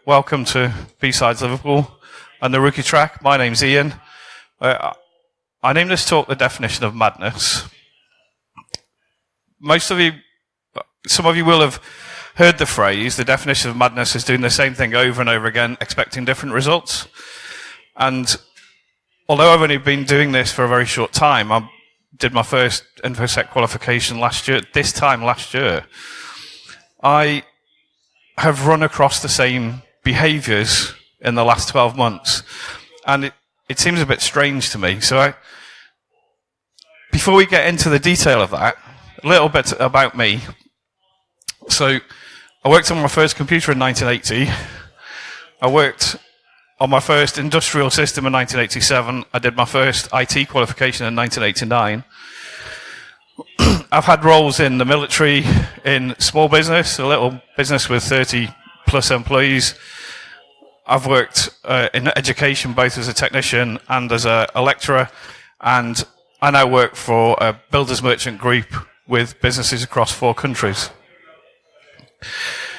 Welcome to B-Sides Liverpool and the Rookie Track. My name's Ian. I named this talk The Definition of Madness. Some of you will have heard the phrase, the definition of madness is doing the same thing over and over again, expecting different results. And although I've only been doing this for a very short time, I did my first InfoSec qualification this time last year. I have run across the same behaviours in the last 12 months, and it seems a bit strange to me. So before we get into the detail of that, a little bit about me. So I worked on my first computer in 1980. I worked on my first industrial system in 1987. I did my first IT qualification in 1989. I've had roles in the military, in small business, a little business with 30 plus employees. I've worked in education, both as a technician and as a lecturer, and I now work for a builders merchant group with businesses across 4 countries.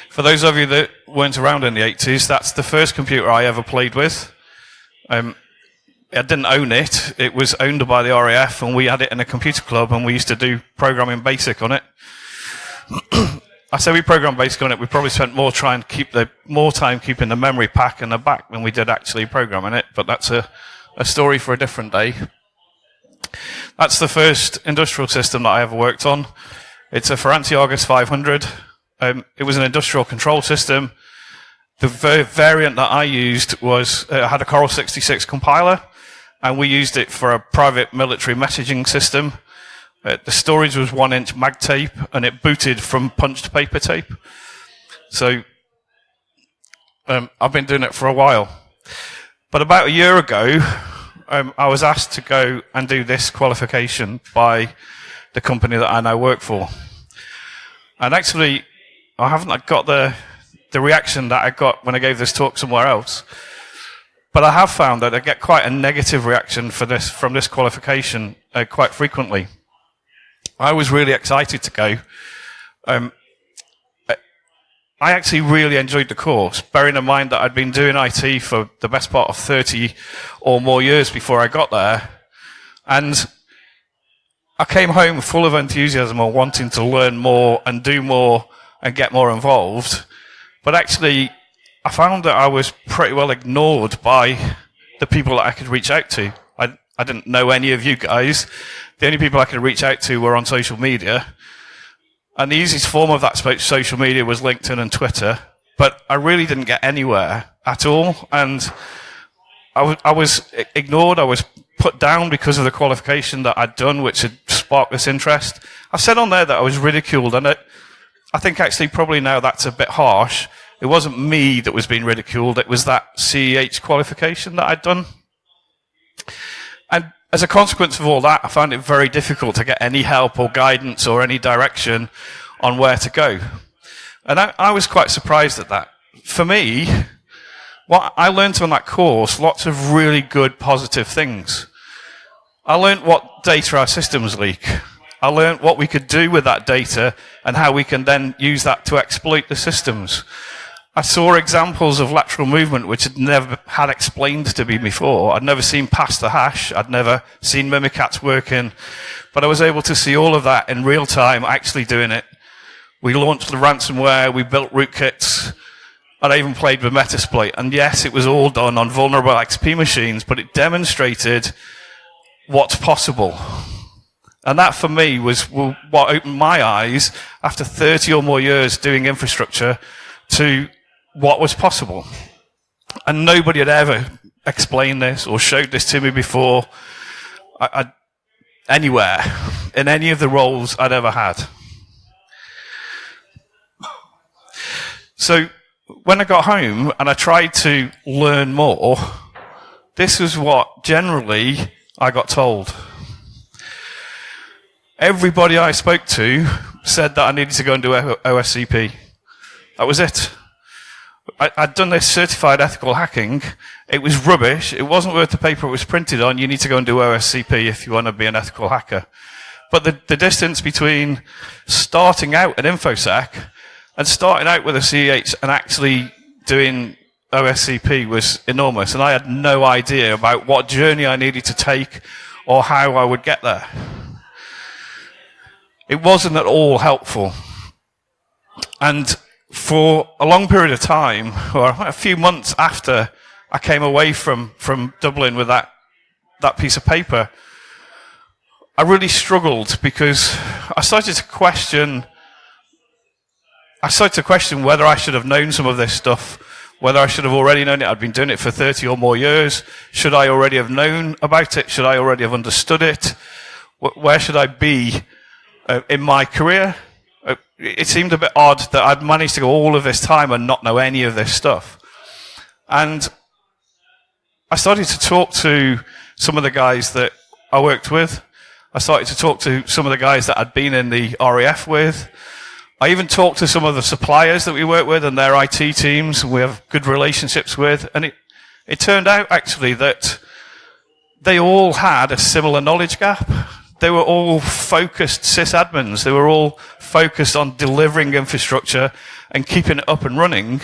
For those of you that weren't around in the 80s, that's the first computer I ever played with. I didn't own it. It was owned by the RAF, and we had it in a computer club, and we used to do programming basic on it. I say we programmed basic on it. We probably spent more time keeping the memory pack in the back than we did actually programming it, but that's a story for a different day. That's the first industrial system that I ever worked on. It's a Ferranti Argus 500. It was an industrial control system. The variant that I used had a Coral 66 compiler, and we used it for a private military messaging system. The storage was 1-inch mag tape, and it booted from punched paper tape. So I've been doing it for a while. But about a year ago, I was asked to go and do this qualification by the company that I now work for. And actually, I haven't got the reaction that I got when I gave this talk somewhere else. But I have found that I get quite a negative reaction from this qualification quite frequently. I was really excited to go. I actually really enjoyed the course, bearing in mind that I'd been doing IT for the best part of 30 or more years before I got there. And I came home full of enthusiasm and wanting to learn more and do more and get more involved. But actually, I found that I was pretty well ignored by the people that I could reach out to. I didn't know any of you guys. The only people I could reach out to were on social media. And the easiest form of that social media was LinkedIn and Twitter. But I really didn't get anywhere at all. And I was ignored. I was put down because of the qualification that I'd done, which had sparked this interest. I've said on there that I was ridiculed. And I think actually probably now that's a bit harsh. It wasn't me that was being ridiculed. It was that CEH qualification that I'd done. And as a consequence of all that, I found it very difficult to get any help or guidance or any direction on where to go. And I was quite surprised at that. For me, what I learned on that course, lots of really good positive things. I learned what data our systems leak. I learned what we could do with that data and how we can then use that to exploit the systems. I saw examples of lateral movement which I'd never had explained to me before. I'd never seen past the hash. I'd never seen Mimikatz working. But I was able to see all of that in real time, actually doing it. We launched the ransomware. We built rootkits. And I even played with Metasploit. And yes, it was all done on vulnerable XP machines, but it demonstrated what's possible. And that, for me, was what opened my eyes after 30 or more years doing infrastructure to what was possible. And nobody had ever explained this or showed this to me before anywhere, in any of the roles I'd ever had. So when I got home and I tried to learn more, this was what generally I got told. Everybody I spoke to said that I needed to go and do OSCP. That was it. I'd done this certified ethical hacking. It was rubbish. It wasn't worth the paper it was printed on. You need to go and do OSCP if you want to be an ethical hacker. But the distance between starting out at InfoSec and starting out with a CEH and actually doing OSCP was enormous, and I had no idea about what journey I needed to take or how I would get there. It wasn't at all helpful. And for a long period of time, or a few months after I came away from Dublin with that piece of paper, I really struggled because I started to question whether I should have known some of this stuff, whether I should have already known it. I'd been doing it for 30 or more years. Should I already have known about it? Should I already have understood it? Where should I be in my career? It seemed a bit odd that I'd managed to go all of this time and not know any of this stuff. And I started to talk to some of the guys that I worked with. I started to talk to some of the guys that I'd been in the RAF with. I even talked to some of the suppliers that we work with and their IT teams we have good relationships with. And it turned out actually that they all had a similar knowledge gap. They were all focused sysadmins. They were all focused on delivering infrastructure and keeping it up and running,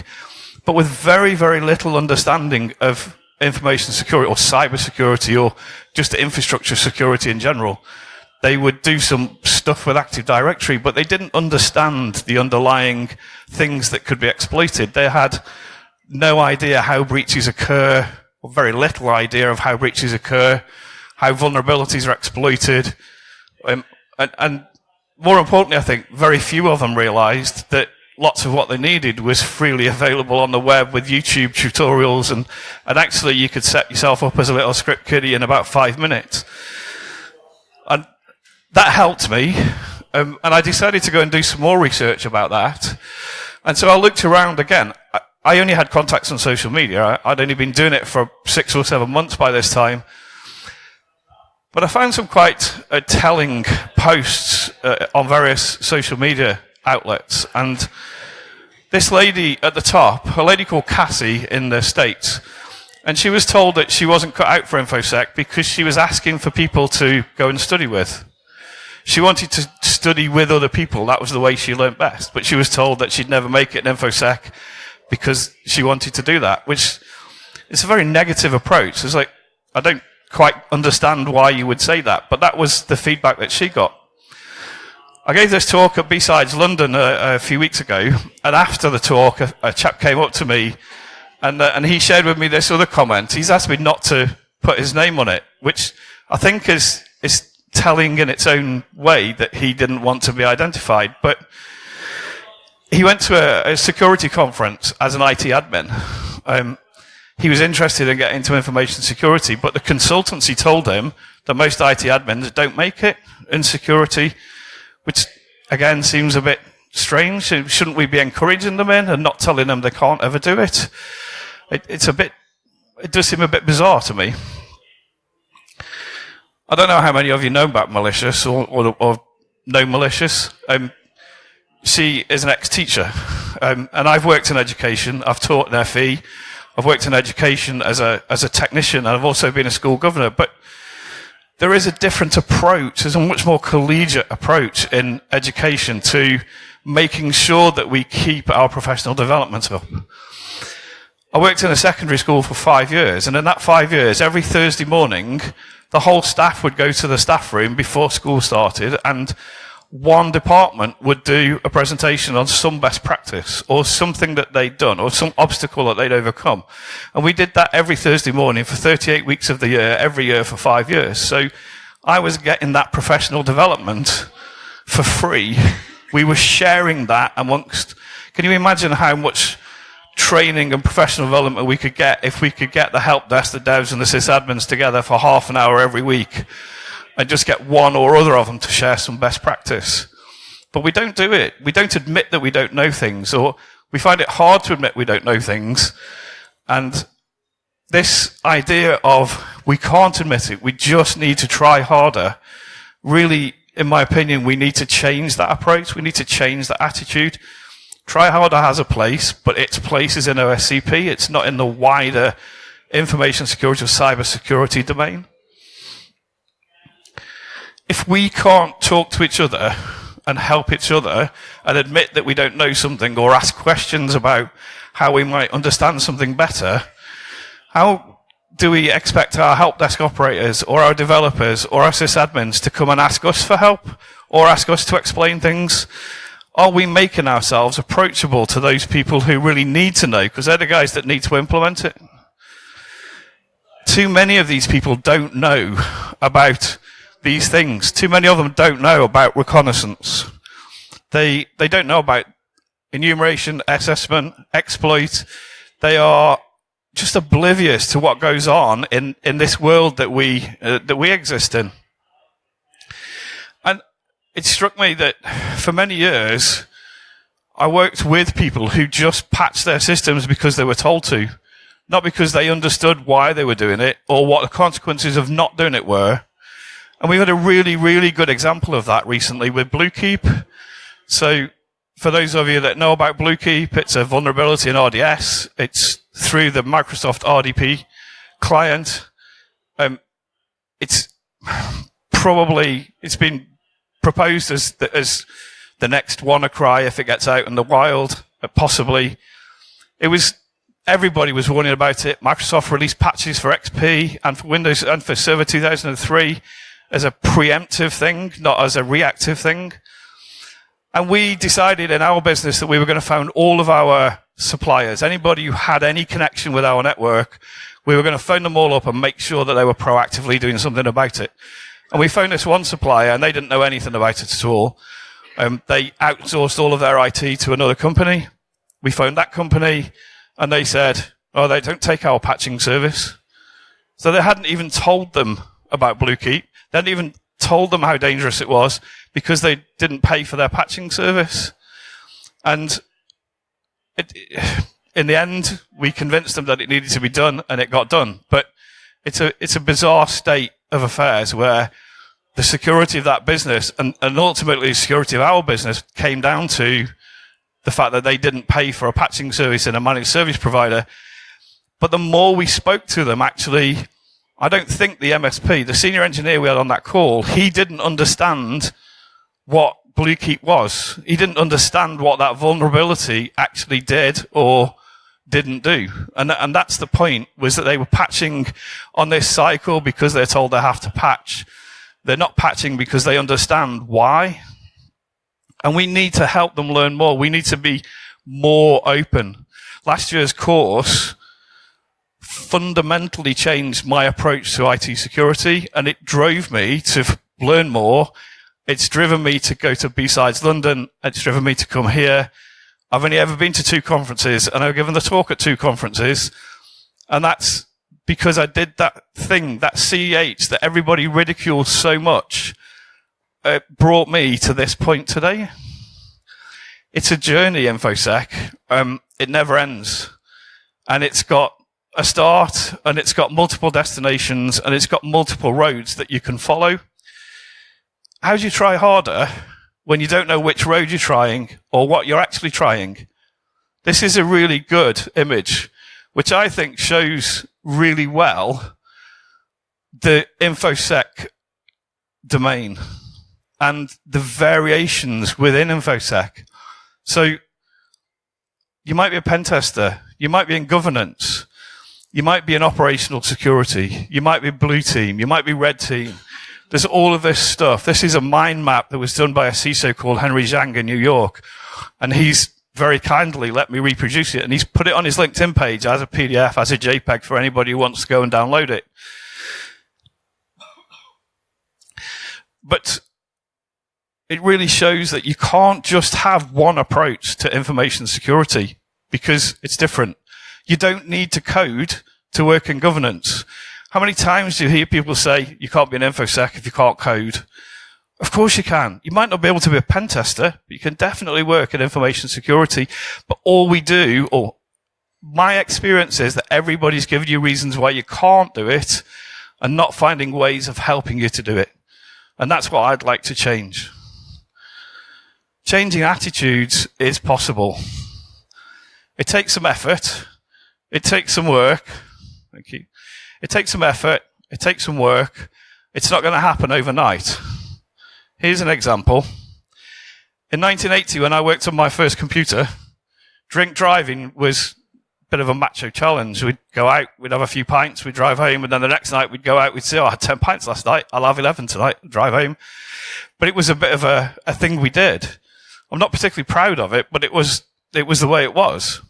but with very, very little understanding of information security or cyber security or just infrastructure security in general. They would do some stuff with Active Directory, but they didn't understand the underlying things that could be exploited. They had no idea how breaches occur, or very little idea of how breaches occur, how vulnerabilities are exploited. And more importantly, I think, very few of them realized that lots of what they needed was freely available on the web with YouTube tutorials, and actually you could set yourself up as a little script kiddie in about 5 minutes. And that helped me, and I decided to go and do some more research about that. And so I looked around again. I only had contacts on social media. I'd only been doing it for 6 or 7 months by this time. But I found some quite telling posts on various social media outlets. And this lady at the top, a lady called Cassie in the States, and she was told that she wasn't cut out for InfoSec because she was asking for people to go and study with. She wanted to study with other people. That was the way she learnt best. But she was told that she'd never make it in InfoSec because she wanted to do that, which is a very negative approach. It's like, I don't quite understand why you would say that, but that was the feedback that she got. I gave this talk at B-Sides London a few weeks ago, and after the talk, a chap came up to me, and he shared with me this other comment. He's asked me not to put his name on it, which I think is telling in its own way that he didn't want to be identified. But he went to a security conference as an IT admin. He was interested in getting into information security, but the consultancy told him that most IT admins don't make it in security, which again seems a bit strange. Shouldn't we be encouraging them in and not telling them they can't ever do it? It does seem a bit bizarre to me. I don't know how many of you know about Malicious or know Malicious. She is an ex-teacher, and I've worked in education. I've taught in FE. I've worked in education as a technician, and I've also been a school governor. But there is a different approach. There's a much more collegiate approach in education to making sure that we keep our professional development up. I worked in a secondary school for 5 years, and in that 5 years, every Thursday morning, the whole staff would go to the staff room before school started, and one department would do a presentation on some best practice or something that they'd done or some obstacle that they'd overcome. And we did that every Thursday morning for 38 weeks of the year, every year for 5 years. So I was getting that professional development for free. We were sharing that amongst... Can you imagine how much training and professional development we could get if we could get the help desk, the devs and the sysadmins together for half an hour every week and just get one or other of them to share some best practice? But we don't do it. We don't admit that we don't know things, or we find it hard to admit we don't know things. And this idea of we can't admit it, we just need to try harder, really, in my opinion, we need to change that approach. We need to change that attitude. Try harder has a place, but its place is in OSCP. It's not in the wider information security or cyber security domain. If we can't talk to each other and help each other and admit that we don't know something or ask questions about how we might understand something better, how do we expect our help desk operators or our developers or our sysadmins to come and ask us for help or ask us to explain things? Are we making ourselves approachable to those people who really need to know, because they're the guys that need to implement it? Too many of these people don't know about these things. Too many of them don't know about reconnaissance. They don't know about enumeration, assessment, exploit. They are just oblivious to what goes on in this world that we exist in. And it struck me that for many years, I worked with people who just patched their systems because they were told to, not because they understood why they were doing it or what the consequences of not doing it were. And we've had a really, really good example of that recently with Bluekeep. So for those of you that know about Bluekeep, it's a vulnerability in RDS. It's through the Microsoft RDP client. It's been proposed as the next WannaCry if it gets out in the wild, possibly. Everybody was warning about it. Microsoft released patches for XP and for Windows and for Server 2003 as a preemptive thing, not as a reactive thing. And we decided in our business that we were going to phone all of our suppliers, anybody who had any connection with our network, we were going to phone them all up and make sure that they were proactively doing something about it. And we phoned this one supplier, and they didn't know anything about it at all. They outsourced all of their IT to another company. We phoned that company, and they said, oh, they don't take our patching service. So they hadn't even told them about Bluekeep. They hadn't even told them how dangerous it was because they didn't pay for their patching service. And in the end, we convinced them that it needed to be done, and it got done. But it's a bizarre state of affairs where the security of that business and ultimately the security of our business came down to the fact that they didn't pay for a patching service in a managed service provider. But the more we spoke to them, actually, I don't think the MSP, the senior engineer we had on that call, he didn't understand what Bluekeep was. He didn't understand what that vulnerability actually did or didn't do. And that's the point, was that they were patching on this cycle because they're told they have to patch. They're not patching because they understand why. And we need to help them learn more. We need to be more open. Last year's course fundamentally changed my approach to IT security, and it drove me to learn more. It's driven me to go to B-Sides London. It's driven me to come here. I've only ever been to 2 conferences, and I've given the talk at 2 conferences. And that's because I did that thing, that CEH that everybody ridicules so much. It brought me to this point today. It's a journey, InfoSec. It never ends. And it's got a start, and it's got multiple destinations, and it's got multiple roads that you can follow. How do you try harder when you don't know which road you're trying or what you're actually trying? This is a really good image, which I think shows really well the InfoSec domain and the variations within InfoSec. So you might be a pen tester, you might be in governance, you might be in operational security, you might be blue team, you might be red team. There's all of this stuff. This is a mind map that was done by a CISO called Henry Zhang in New York. And he's very kindly let me reproduce it. And he's put it on his LinkedIn page as a PDF, as a JPEG for anybody who wants to go and download it. But it really shows that you can't just have one approach to information security because it's different. You don't need to code to work in governance. How many times do you hear people say, you can't be an InfoSec if you can't code? Of course you can. You might not be able to be a pen tester, but you can definitely work in information security. But all we do, or my experience is that everybody's giving you reasons why you can't do it and not finding ways of helping you to do it. And that's what I'd like to change. Changing attitudes is possible. It takes some effort. It takes some work. Thank you. It takes some effort. It takes some work. It's not going to happen overnight. Here's an example. In 1980, when I worked on my first computer, drink driving was a bit of a macho challenge. We'd go out, we'd have a few pints, we'd drive home, and then the next night we'd go out, we'd say, I had 10 pints last night, I'll have 11 tonight, drive home. But it was a bit of a thing we did. I'm not particularly proud of it, but it was the way it was.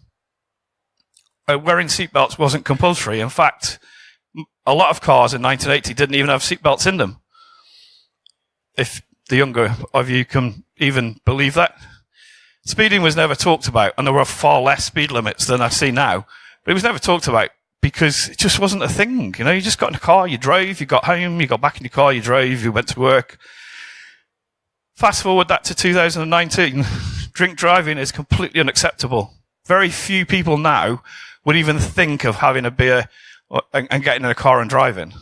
Wearing seatbelts wasn't compulsory. In fact, a lot of cars in 1980 didn't even have seatbelts in them. If the younger of you can even believe that. Speeding was never talked about, and there were far less speed limits than I see now. But it was never talked about because it just wasn't a thing. You know, you just got in a car, you drove, you got home, you got back in your car, you drove, you went to work. Fast forward that to 2019, drink driving is completely unacceptable. Very few people now would even think of having a beer and getting in a car and driving.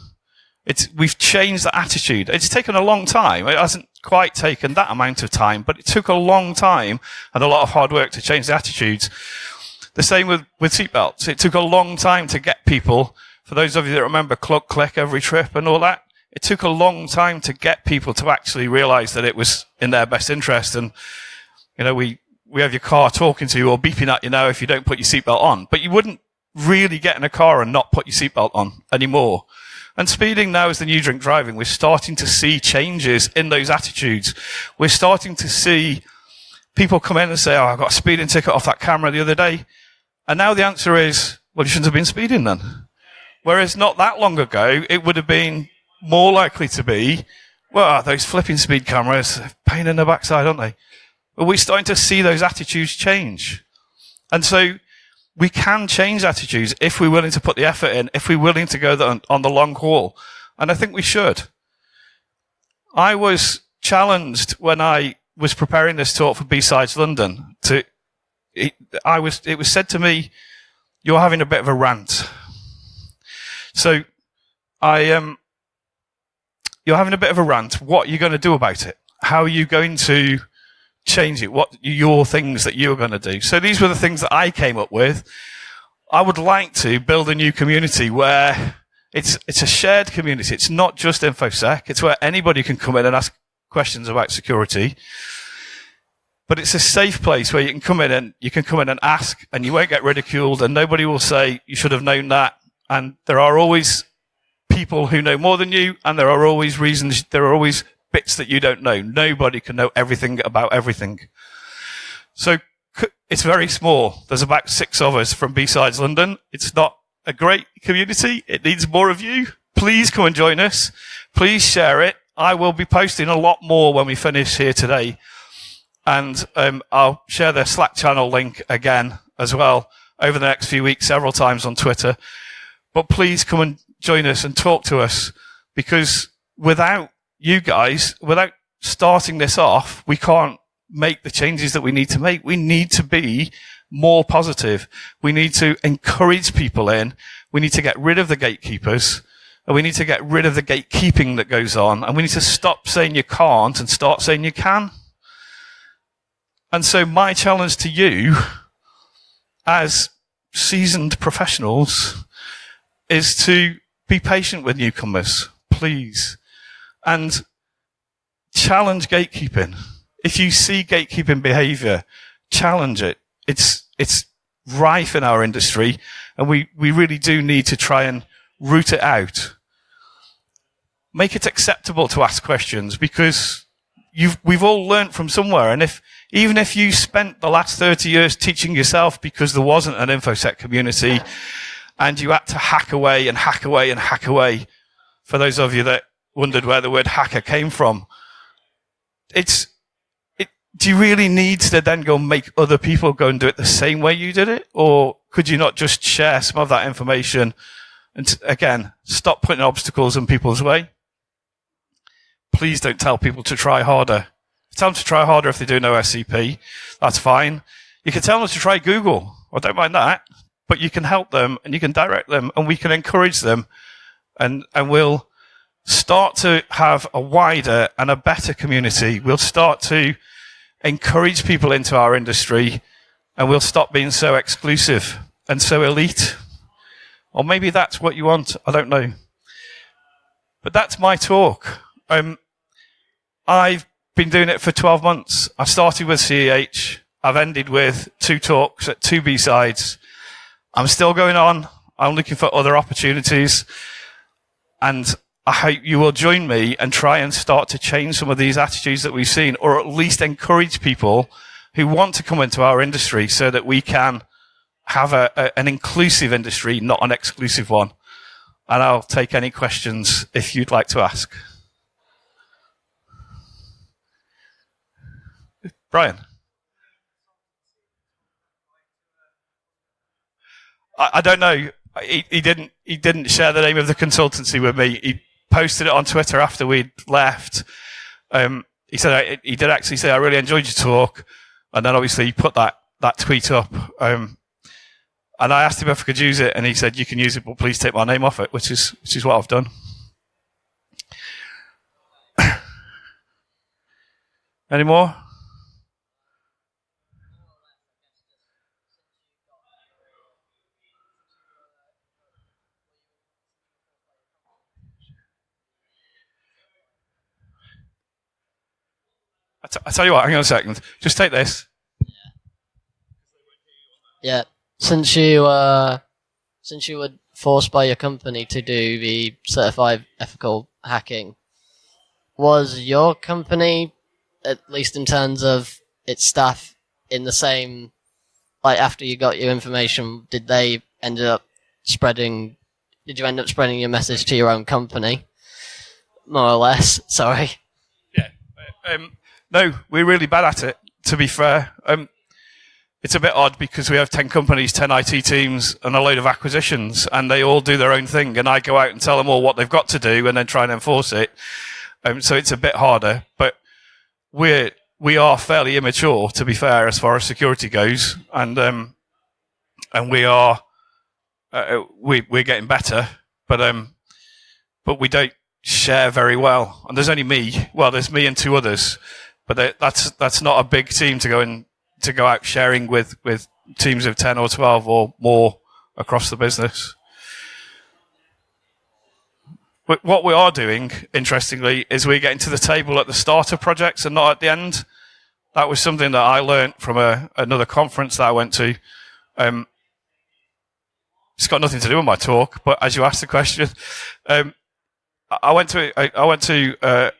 We've changed the attitude. It's taken a long time. It hasn't quite taken that amount of time, but it took a long time and a lot of hard work to change the attitudes. The same with seatbelts. It took a long time to get people, for those of you that remember Cluck Click every trip and all that, it took a long time to get people to actually realize that it was in their best interest. And, you know, we have your car talking to you or beeping at you now if you don't put your seatbelt on, but you wouldn't really get in a car and not put your seatbelt on anymore. And speeding now is the new drink driving. We're starting to see changes in those attitudes. We're starting to see people come in and say, I got a speeding ticket off that camera the other day. And now the answer is, well, you shouldn't have been speeding then. Whereas not that long ago, it would have been more likely to be, well, those flipping speed cameras, pain in the backside, aren't they? But we're starting to see those attitudes change. And so we can change attitudes if we're willing to put the effort in, if we're willing to go on the long haul. And I think we should. I was challenged when I was preparing this talk for B-Sides London. It was said to me, you're having a bit of a rant. So you're having a bit of a rant. What are you going to do about it? How are you going to change it? What are your things that you're going to do? So these were the things that I came up with. I would like to build a new community where it's a shared community. It's not just InfoSec. It's where anybody can come in and ask questions about security. But it's a safe place where you can come in and ask, and you won't get ridiculed, and nobody will say you should have known that. And there are always people who know more than you, and there are always bits that you don't know. Nobody can know everything about everything. So it's very small. There's about 6 of us from B-Sides London. It's not a great community. It needs more of you. Please come and join us. Please share it. I will be posting a lot more when we finish here today. And I'll share the Slack channel link again as well over the next few weeks, several times on Twitter. But please come and join us and talk to us, because without you guys, without starting this off, we can't make the changes that we need to make. We need to be more positive. We need to encourage people in. We need to get rid of the gatekeepers, and we need to get rid of the gatekeeping that goes on. And we need to stop saying you can't and start saying you can. And so my challenge to you as seasoned professionals is to be patient with newcomers, please, and challenge gatekeeping. If you see gatekeeping behavior, challenge it. It's rife in our industry, and we really do need to try and root it out. Make it acceptable to ask questions, because we've all learnt from somewhere. And even if you spent the last 30 years teaching yourself because there wasn't an InfoSec community, and you had to hack away and hack away and hack away, for those of you that wondered where the word hacker came from, do you really need to then go make other people go and do it the same way you did it? Or could you not just share some of that information and, again, stop putting obstacles in people's way? Please don't tell people to try harder. Tell them to try harder if they do no SCP. That's fine. You can tell them to try Google. I don't mind that. But you can help them, and you can direct them, and we can encourage them, and we'll start to have a wider and a better community. We'll start to encourage people into our industry, and we'll stop being so exclusive and so elite. Or maybe that's what you want. I don't know. But that's my talk. I've been doing it for 12 months. I started with CEH. I've ended with 2 talks at 2 B-sides. I'm still going on. I'm looking for other opportunities. And I hope you will join me and try and start to change some of these attitudes that we've seen, or at least encourage people who want to come into our industry so that we can have an inclusive industry, not an exclusive one. And I'll take any questions if you'd like to ask. Brian? I don't know. He didn't share the name of the consultancy with me. He posted it on Twitter after we'd left. He said he did actually say, I really enjoyed your talk. And then obviously he put that tweet up. And I asked him if I could use it, and he said, you can use it, but please take my name off it, which is what I've done. Any more? I tell you what, hang on a second. Just take this. Yeah. Since you were forced by your company to do the certified ethical hacking, was your company, at least in terms of its staff, in the same, like after you got your information, did you end up spreading your message to your own company? More or less, sorry. Yeah. No, we're really bad at it, to be fair. It's a bit odd because we have 10 companies, 10 IT teams, and a load of acquisitions, and they all do their own thing, and I go out and tell them all what they've got to do and then try and enforce it. So it's a bit harder, but we are fairly immature, to be fair, as far as security goes, and we're getting better, but we don't share very well. And there's only me. Well, there's me and 2 others, but that's not a big team to go out sharing with teams of 10 or 12 or more across the business. But what we are doing, interestingly, is we're getting to the table at the start of projects and not at the end. That was something that I learned from another conference that I went to. It's got nothing to do with my talk, but as you asked the question, I went to a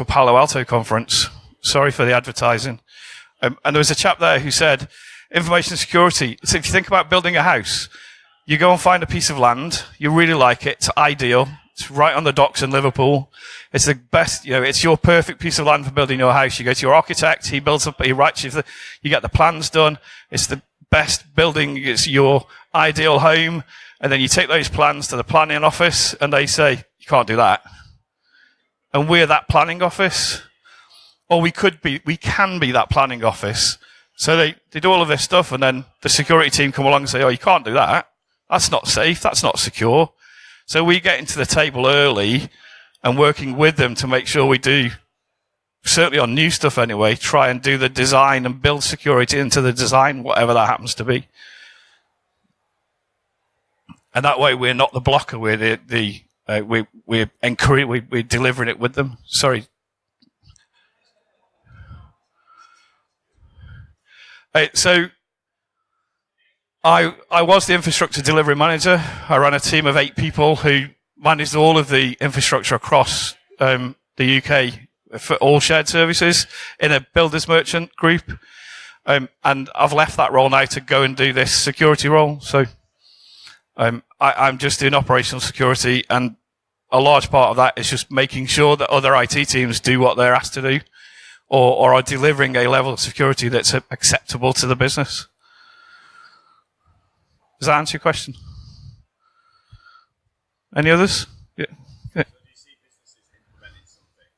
Palo Alto conference. Sorry for the advertising. And there was a chap there who said, information security. So if you think about building a house, you go and find a piece of land. You really like it. It's ideal. It's right on the docks in Liverpool. It's the best, it's your perfect piece of land for building your house. You go to your architect. He writes you, you get the plans done. It's the best building. It's your ideal home. And then you take those plans to the planning office and they say, you can't do that. And we're that planning office. Or we can be that planning office. So they do all of this stuff, and then the security team come along and say, oh, you can't do that. That's not safe. That's not secure. So we get into the table early and working with them to make sure we do, certainly on new stuff anyway, try and do the design and build security into the design, whatever that happens to be. And that way we're not the blocker. We're we're delivering it with them. Sorry. So I was the infrastructure delivery manager. I ran a team of 8 people who managed all of the infrastructure across the UK for all shared services in a builders merchant group. And I've left that role now to go and do this security role. So I'm just doing operational security, and a large part of that is just making sure that other IT teams do what they're asked to do, or are delivering a level of security that's acceptable to the business. Does that answer your question? Any others? Yeah. Yeah. So do you see businesses implementing something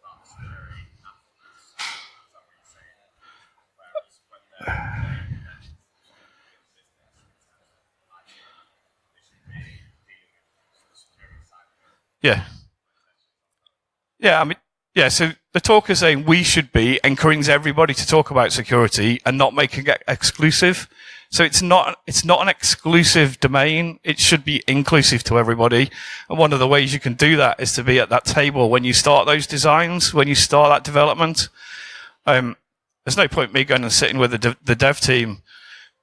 about security after? Is that what you're saying? Whereas when they're Yeah. Yeah, I mean, yeah, so the talk is saying we should be encouraging everybody to talk about security and not making it exclusive. So it's not an exclusive domain. It should be inclusive to everybody. And one of the ways you can do that is to be at that table when you start those designs, when you start that development. There's no point me going and sitting with the dev team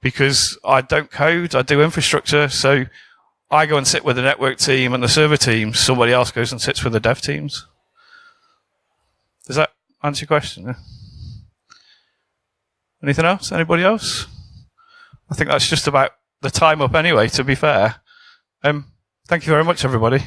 because I don't code, I do infrastructure. So I go and sit with the network team and the server team. Somebody else goes and sits with the dev teams. Does that answer your question? Anything else? Anybody else? I think that's just about the time up anyway, to be fair. Thank you very much, everybody.